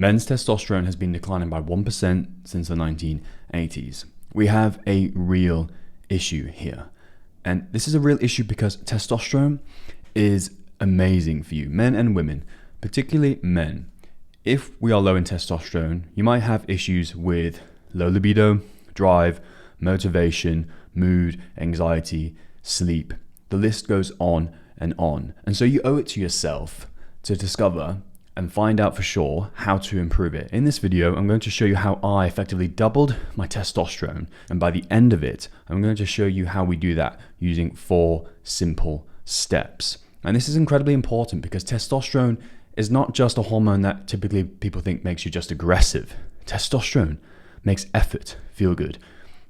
Men's testosterone has been declining by 1% since the 1980s. We have a real issue here. And this is a real issue because testosterone is amazing for you, men and women, particularly men. If we are low in testosterone, you might have issues with low libido, drive, motivation, mood, anxiety, sleep. The list goes on and on. And so you owe it to yourself to discover and find out for sure how to improve it. In this video, I'm going to show you how I effectively doubled my testosterone. And by the end of it, I'm going to show you how we do that using 4 simple steps. And this is incredibly important because testosterone is not just a hormone that typically people think makes you just aggressive. Testosterone makes effort feel good.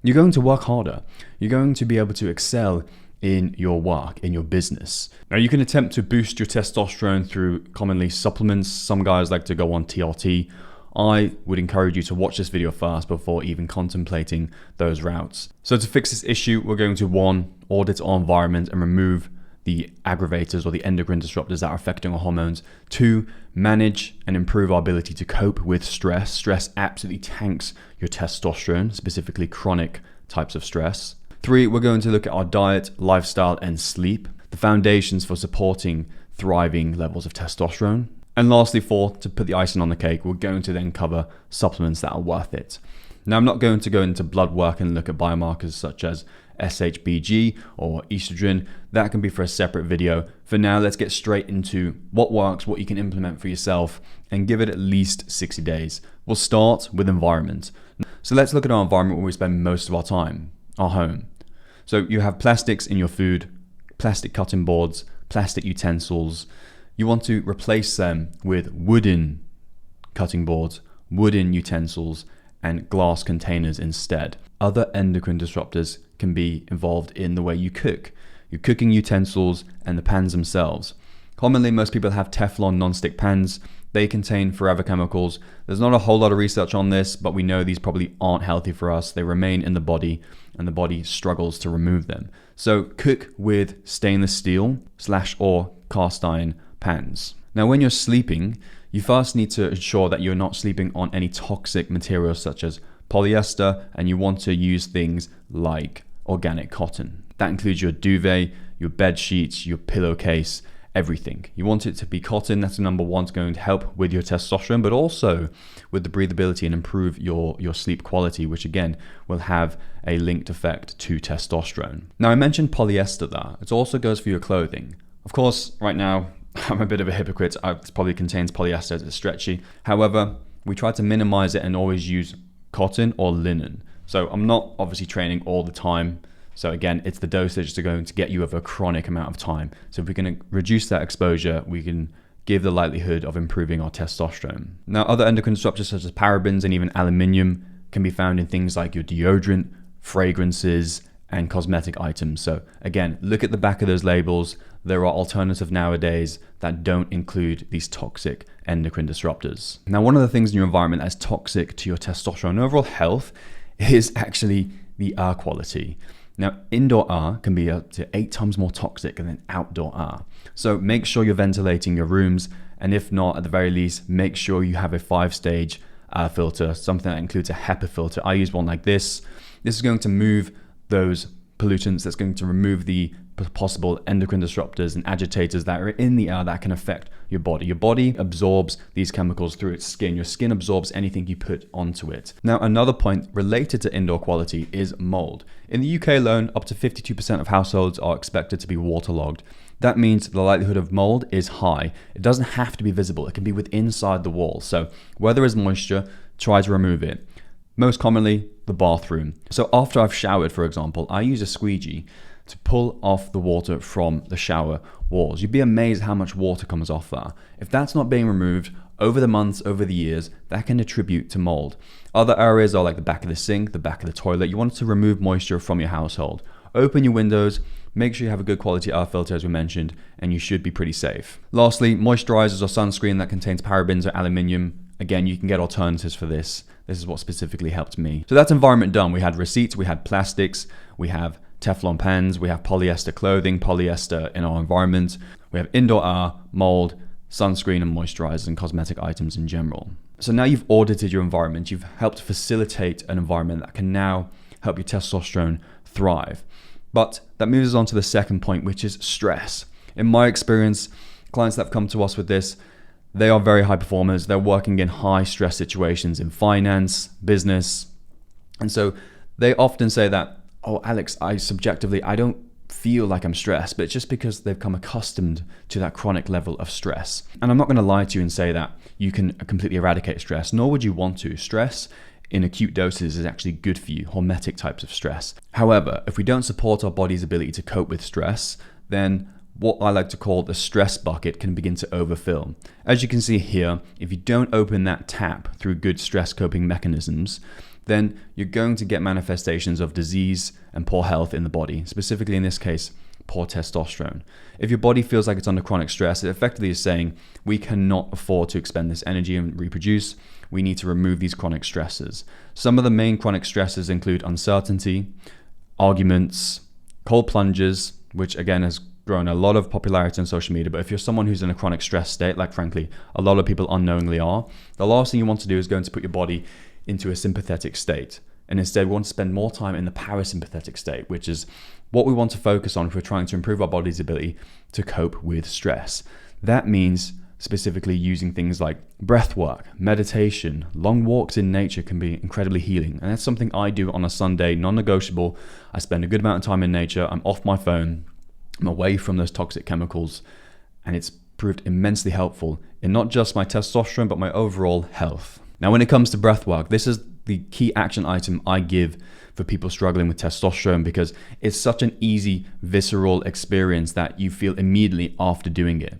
You're going to work harder. You're going to be able to excel in your work, in your business. Now you can attempt to boost your testosterone through commonly supplements. Some guys like to go on TRT. I would encourage you to watch this video first before even contemplating those routes. So to fix this issue, we're going to 1, audit our environment and remove the aggravators or the endocrine disruptors that are affecting our hormones. 2, manage and improve our ability to cope with stress. Stress absolutely tanks your testosterone, specifically chronic types of stress. 3, we're going to look at our diet, lifestyle, and sleep, the foundations for supporting thriving levels of testosterone. And lastly, 4, to put the icing on the cake, we're going to then cover supplements that are worth it. Now, I'm not going to go into blood work and look at biomarkers such as SHBG or estrogen. That can be for a separate video. For now, let's get straight into what works, what you can implement for yourself, and give it at least 60 days. We'll start with environment. So let's look at our environment where we spend most of our time, our home. So you have plastics in your food, plastic cutting boards, plastic utensils. You want to replace them with wooden cutting boards, wooden utensils, and glass containers instead. Other endocrine disruptors can be involved in the way you cook, your cooking utensils, and the pans themselves. Commonly, most people have Teflon non-stick pans. They contain forever chemicals. There's not a whole lot of research on this, but we know these probably aren't healthy for us. They remain in the body, and the body struggles to remove them. So cook with stainless steel / or cast iron pans. Now, when you're sleeping, you first need to ensure that you're not sleeping on any toxic materials such as polyester, and you want to use things like organic cotton. That includes your duvet, your bed sheets, your pillowcase, everything. You want it to be cotton. That's number 1. It's going to help with your testosterone, but also with the breathability and improve your sleep quality, which again will have a linked effect to testosterone. Now, I mentioned polyester there. It also goes for your clothing. Of course, right now, I'm a bit of a hypocrite. It probably contains polyester, it's stretchy. However, we try to minimize it and always use cotton or linen. So I'm not obviously training all the time. So again, it's the dosage that's going to get you over a chronic amount of time. So if we can reduce that exposure, we can give the likelihood of improving our testosterone. Now, other endocrine disruptors such as parabens and even aluminium can be found in things like your deodorant, fragrances, and cosmetic items. So again, look at the back of those labels. There are alternatives nowadays that don't include these toxic endocrine disruptors. Now, one of the things in your environment that's toxic to your testosterone and overall health is actually the air quality. Now, indoor air can be up to 8 times more toxic than outdoor air. So make sure you're ventilating your rooms, and if not, at the very least, make sure you have a 5-stage air filter, something that includes a HEPA filter. I use one like this. This is going to move those pollutants, that's going to remove the possible endocrine disruptors and agitators that are in the air that can affect your body. Your body absorbs these chemicals through its skin. Your skin absorbs anything you put onto it. Now, another point related to indoor quality is mold. In the UK alone, up to 52% of households are expected to be waterlogged. That means the likelihood of mold is high. It doesn't have to be visible. It can be inside the wall. So where there is moisture, try to remove it. Most commonly, the bathroom. So after I've showered, for example, I use a squeegee to pull off the water from the shower walls. You'd be amazed how much water comes off there. If that's not being removed over the months, over the years, that can attribute to mold. Other areas are like the back of the sink, the back of the toilet. You want to remove moisture from your household. Open your windows, make sure you have a good quality air filter as we mentioned, and you should be pretty safe. Lastly, moisturizers or sunscreen that contains parabens or aluminium. Again, you can get alternatives for this. This is what specifically helped me. So that's environment done. We had receipts, we had plastics, we have Teflon pans, we have polyester clothing, polyester in our environment. We have indoor air, mold, sunscreen and moisturizers and cosmetic items in general. So now you've audited your environment, you've helped facilitate an environment that can now help your testosterone thrive. But that moves us on to the second point, which is stress. In my experience, clients that have come to us with this, they are very high performers. They're working in high stress situations in finance, business. And so they often say that, oh, Alex, I don't feel like I'm stressed, but it's just because they've come accustomed to that chronic level of stress. And I'm not going to lie to you and say that you can completely eradicate stress, nor would you want to. Stress in acute doses is actually good for you, hormetic types of stress. However, if we don't support our body's ability to cope with stress, then what I like to call the stress bucket can begin to overfill. As you can see here, if you don't open that tap through good stress coping mechanisms, then you're going to get manifestations of disease and poor health in the body, specifically in this case, poor testosterone. If your body feels like it's under chronic stress, it effectively is saying, we cannot afford to expend this energy and reproduce. We need to remove these chronic stresses. Some of the main chronic stresses include uncertainty, arguments, cold plunges, which again has grown a lot of popularity on social media. But if you're someone who's in a chronic stress state, like frankly, a lot of people unknowingly are, the last thing you want to do is going to put your body into a sympathetic state. And instead, we want to spend more time in the parasympathetic state, which is what we want to focus on if we're trying to improve our body's ability to cope with stress. That means specifically using things like breath work, meditation, long walks in nature can be incredibly healing. And that's something I do on a Sunday, non-negotiable. I spend a good amount of time in nature. I'm off my phone. I'm away from those toxic chemicals. And it's proved immensely helpful in not just my testosterone, but my overall health. Now, when it comes to breath work, this is the key action item I give for people struggling with testosterone because it's such an easy, visceral experience that you feel immediately after doing it.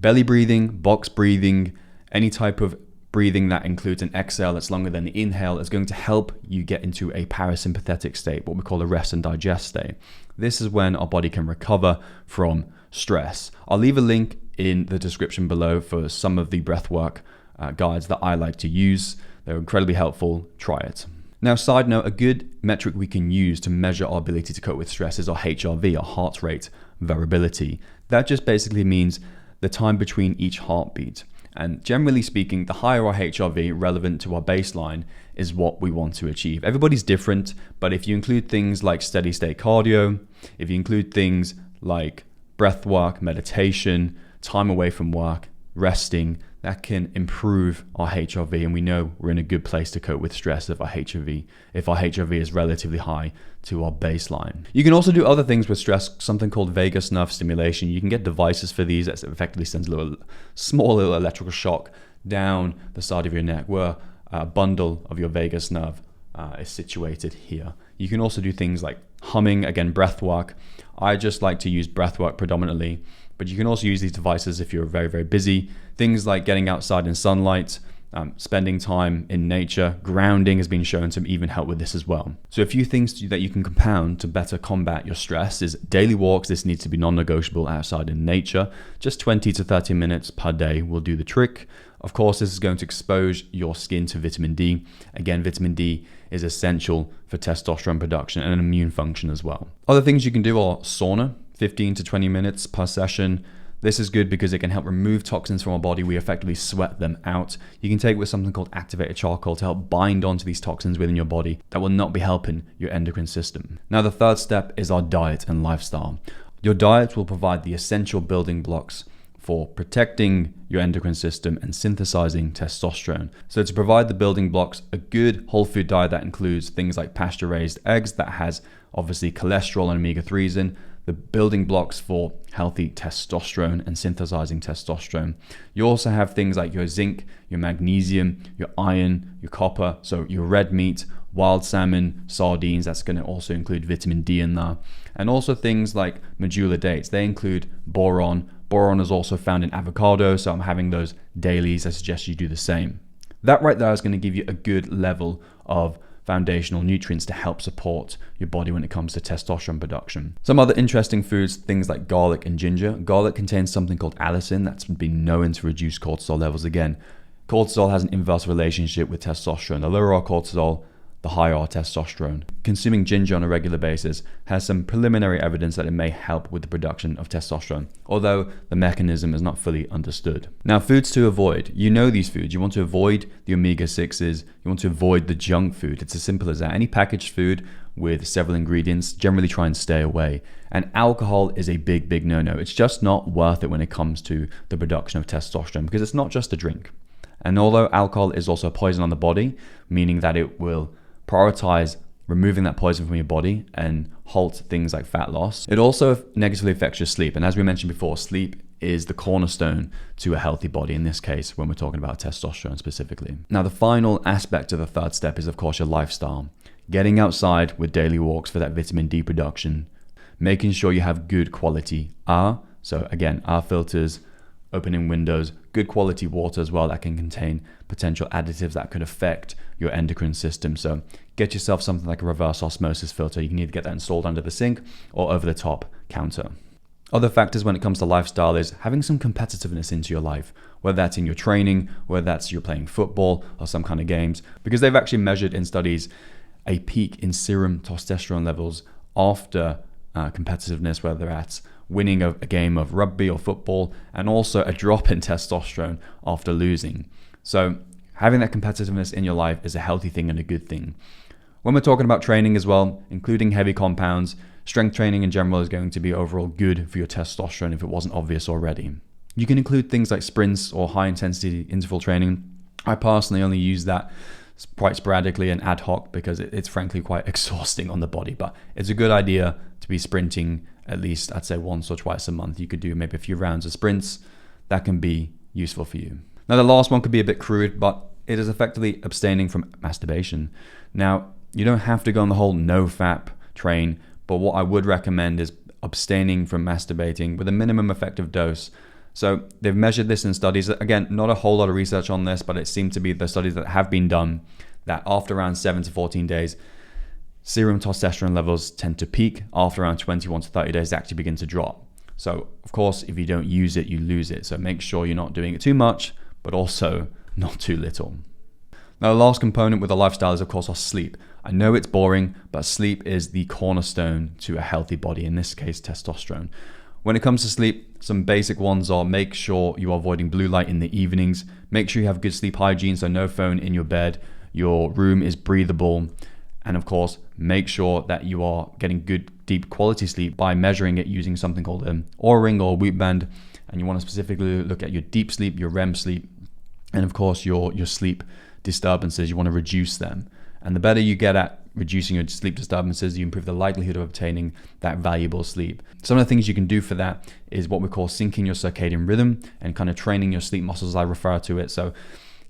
Belly breathing, box breathing, any type of breathing that includes an exhale that's longer than the inhale is going to help you get into a parasympathetic state, what we call a rest and digest state. This is when our body can recover from stress. I'll leave a link in the description below for some of the breath work guides that I like to use. They're incredibly helpful. Try it. Now, side note, a good metric we can use to measure our ability to cope with stress is our HRV, our heart rate variability. That just basically means the time between each heartbeat. And generally speaking, the higher our HRV relevant to our baseline is what we want to achieve. Everybody's different, but if you include things like steady state cardio, if you include things like breath work, meditation, time away from work, resting, that can improve our HRV, and we know we're in a good place to cope with stress if our HRV is relatively high to our baseline. You can also do other things with stress, something called vagus nerve stimulation. You can get devices for these that effectively sends a small little electrical shock down the side of your neck where a bundle of your vagus nerve is situated here. You can also do things like humming, again, breath work. I just like to use breath work predominantly, but you can also use these devices if you're very, very busy. Things like getting outside in sunlight, spending time in nature, grounding has been shown to even help with this as well. So a few things that you can compound to better combat your stress is daily walks. This needs to be non-negotiable outside in nature. Just 20 to 30 minutes per day will do the trick. Of course, this is going to expose your skin to vitamin D. Again, vitamin D is essential for testosterone production and immune function as well. Other things you can do are sauna, 15 to 20 minutes per session. This is good because it can help remove toxins from our body. We effectively sweat them out. You can take with something called activated charcoal to help bind onto these toxins within your body. That will not be helping your endocrine system. Now, the third step is our diet and lifestyle. Your diet will provide the essential building blocks for protecting your endocrine system and synthesizing testosterone. So to provide the building blocks, a good whole food diet that includes things like pasture raised eggs that has obviously cholesterol and omega-3s in, the building blocks for healthy testosterone and synthesizing testosterone. You also have things like your zinc, your magnesium, your iron, your copper, so your red meat, wild salmon, sardines, that's going to also include vitamin D in there. And also things like medulla dates, they include boron. Boron is also found in avocado, so I'm having those dailies. I suggest you do the same. That right there is going to give you a good level of foundational nutrients to help support your body when it comes to testosterone production. Some other interesting foods, things like garlic and ginger. Garlic contains something called allicin that's been known to reduce cortisol levels. Again, cortisol has an inverse relationship with testosterone. The lower our cortisol, the higher our testosterone. Consuming ginger on a regular basis has some preliminary evidence that it may help with the production of testosterone, although the mechanism is not fully understood. Now, foods to avoid. You know these foods. You want to avoid the omega-6s. You want to avoid the junk food. It's as simple as that. Any packaged food with several ingredients, generally try and stay away. And alcohol is a big, big no-no. It's just not worth it when it comes to the production of testosterone because it's not just a drink. And although alcohol is also a poison on the body, meaning that it will prioritize removing that poison from your body and halt things like fat loss, it also negatively affects your sleep. And as we mentioned before, sleep is the cornerstone to a healthy body, in this case, when we're talking about testosterone specifically. Now, the final aspect of the third step is, of course, your lifestyle. Getting outside with daily walks for that vitamin D production, making sure you have good quality air. So again, air filters, opening windows, good quality water as well that can contain potential additives that could affect your endocrine system. So get yourself something like a reverse osmosis filter. You can either get that installed under the sink or over the top counter. Other factors when it comes to lifestyle is having some competitiveness into your life, whether that's in your training, whether that's you're playing football or some kind of games, because they've actually measured in studies a peak in serum testosterone levels after competitiveness, whether that's winning a game of rugby or football, and also a drop in testosterone after losing. So having that competitiveness in your life is a healthy thing and a good thing. When we're talking about training as well, including heavy compounds, strength training in general is going to be overall good for your testosterone if it wasn't obvious already. You can include things like sprints or high intensity interval training. I personally only use that quite sporadically and ad hoc because it's frankly quite exhausting on the body, but it's a good idea to be sprinting at least, I'd say, once or twice a month. You could do maybe a few rounds of sprints. That can be useful for you. Now, the last one could be a bit crude, but it is effectively abstaining from masturbation. Now, you don't have to go on the whole no-fap train, but what I would recommend is abstaining from masturbating with a minimum effective dose. So they've measured this in studies. Again, not a whole lot of research on this, but it seemed to be the studies that have been done that after around 7 to 14 days, serum testosterone levels tend to peak. After around 21 to 30 days, they actually begin to drop. So of course, if you don't use it, you lose it. So make sure you're not doing it too much, but also not too little. Now, the last component with a lifestyle is, of course, our sleep. I know it's boring, but sleep is the cornerstone to a healthy body, in this case, testosterone. When it comes to sleep, some basic ones are make sure you are avoiding blue light in the evenings. Make sure you have good sleep hygiene, so no phone in your bed. Your room is breathable. And of course, make sure that you are getting good, deep quality sleep by measuring it using something called an Oura ring or Whoop band. And you want to specifically look at your deep sleep, your REM sleep, and of course, your sleep disturbances. You want to reduce them. And the better you get at reducing your sleep disturbances, you improve the likelihood of obtaining that valuable sleep. Some of the things you can do for that is what we call syncing your circadian rhythm and kind of training your sleep muscles, as I refer to it. So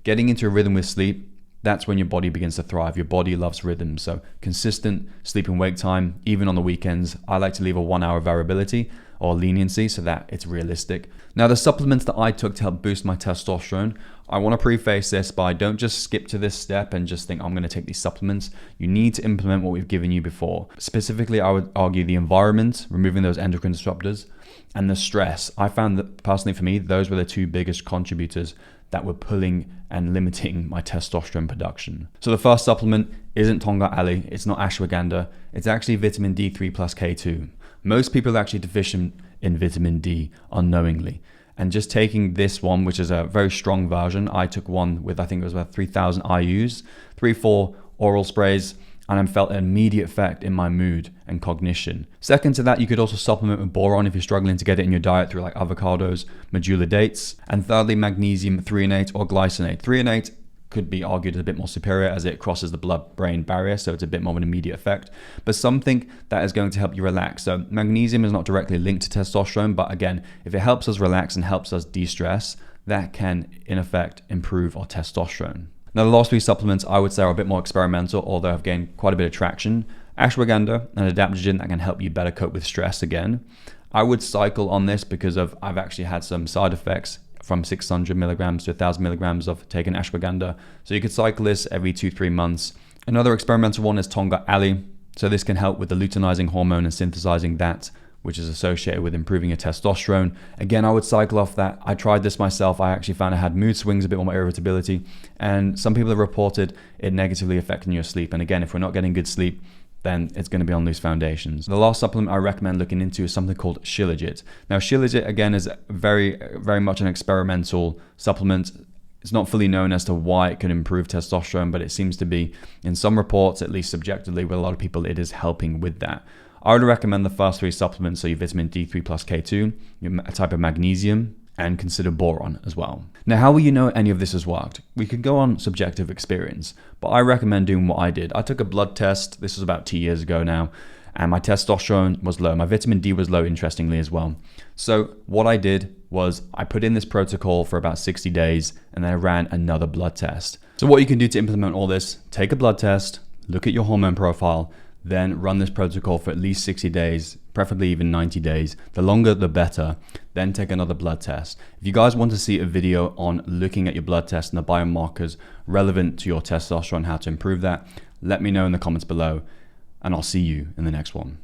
getting into a rhythm with sleep, that's when your body begins to thrive. Your body loves rhythm. So consistent sleep and wake time, even on the weekends. I like to leave a 1 hour variability or leniency so that it's realistic. Now, the supplements that I took to help boost my testosterone, I want to preface this by don't just skip to this step and just think I'm going to take these supplements. You need to implement what we've given you before. Specifically, I would argue the environment, removing those endocrine disruptors, and the stress. I found that personally for me, those were the two biggest contributors that were pulling and limiting my testosterone production. So the first supplement isn't Tonga Ali, it's not ashwagandha, it's actually vitamin D3 plus K2. Most people are actually deficient in vitamin D unknowingly. And just taking this one, which is a very strong version, I took one with, I think it was about 3,000 IUs, 3-4 oral sprays, and I felt an immediate effect in my mood and cognition. Second to that, you could also supplement with boron if you're struggling to get it in your diet through like avocados, medjool dates. And thirdly, magnesium threonate or glycinate. Threonate could be argued as a bit more superior as it crosses the blood-brain barrier, so it's a bit more of an immediate effect, but something that is going to help you relax. So magnesium is not directly linked to testosterone, but again, if it helps us relax and helps us de-stress, that can, in effect, improve our testosterone. Now, the last three supplements I would say are a bit more experimental, although have gained quite a bit of traction. Ashwagandha, an adaptogen that can help you better cope with stress again. I would cycle on this because I've actually had some side effects from 600 milligrams to 1,000 milligrams of taking ashwagandha. So you could cycle this every 2-3 months. Another experimental one is Tonga Ali. So this can help with the luteinizing hormone and synthesizing that which is associated with improving your testosterone. Again, I would cycle off that. I tried this myself. I actually found I had mood swings, a bit more irritability, and some people have reported it negatively affecting your sleep. And again, if we're not getting good sleep, then it's going to be on loose foundations. The last supplement I recommend looking into is something called Shilajit. Now, Shilajit, again, is very, very much an experimental supplement. It's not fully known as to why it can improve testosterone, but it seems to be, in some reports, at least subjectively, with a lot of people, it is helping with that. I would recommend the first 3 supplements, so your vitamin D3 plus K2, a type of magnesium, and consider boron as well. Now, how will you know any of this has worked? We could go on subjective experience, but I recommend doing what I did. I took a blood test, this was about 2 years ago now, and my testosterone was low. My vitamin D was low, interestingly, as well. So what I did was I put in this protocol for about 60 days, and then I ran another blood test. So what you can do to implement all this, take a blood test, look at your hormone profile, then run this protocol for at least 60 days, preferably even 90 days. The longer, the better. Then take another blood test. If you guys want to see a video on looking at your blood test and the biomarkers relevant to your testosterone, how to improve that, let me know in the comments below, and I'll see you in the next one.